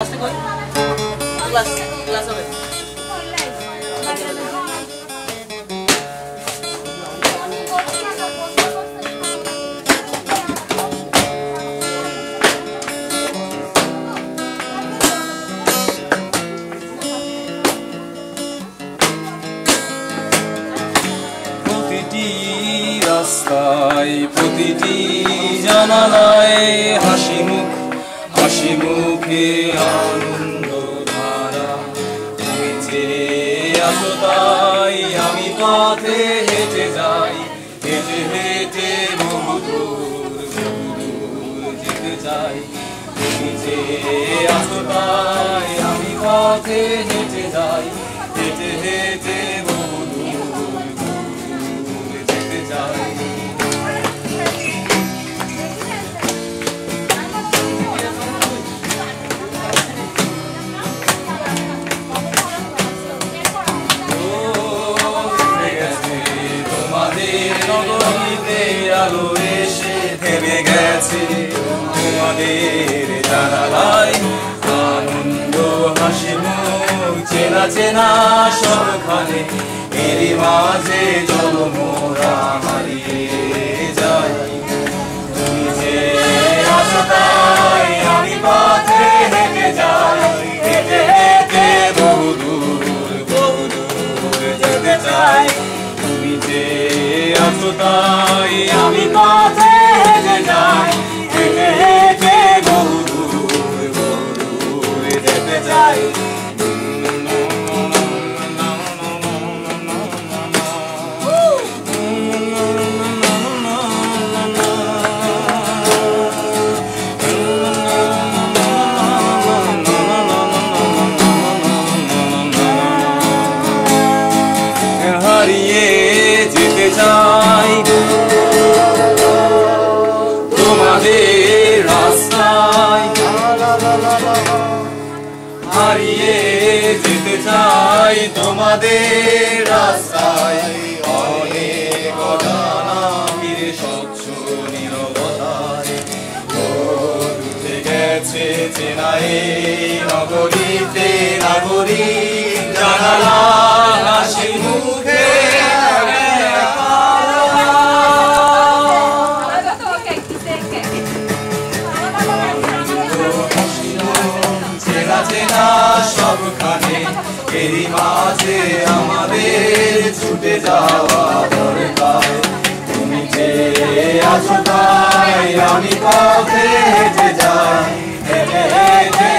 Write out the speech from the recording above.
গ্লাসটা কই glass glass হবে রাস্তায় প্রতিটি জানালায় হাসি মুখে আনন্দ ধারা তুমি যে আছো তাই আমি পথে হেঁটে যাই হেঁটে হেঁটে বহু দূর যেতে চাই তুমি যে আছো তাই আমি পথে হেঁটে যাই হেঁটে হেঁটে বহু দূর যেতে চাই আলো এসে থেমে গেছে তোমাদের জানালায় আনন্দ হাসি মুখ চেনা চেনা সবখানে এরই মাঝে জলমোরা হারিয়ে যাই তুমি যে আছো তাই আমি পথে হেঁটে যাই হেঁটে হেঁটে বহু দূর যেতে চাই তুমি যে আছো তাই আমি পথে হেঁটে যাই হেঁটে হেঁটে বহু দূর যেতে চাই হারিয়ে যেতে চাই তোমাদের রাস্তায় হারিয়ে যেতে চাই তোমাদের রাস্তায় অনেক অজানা ফিরে স্বচ্ছ নীরবতায় উঠে গেছে চেনা এই নগরীতে নাগরিক জানালা হাসি মুখে সবখানে এরই মাঝে আমাদের ছুটে যাওয়া দরকার তুমি যে আছো তাই আমি পথে হেঁটে যাই হেঁটে হেঁটে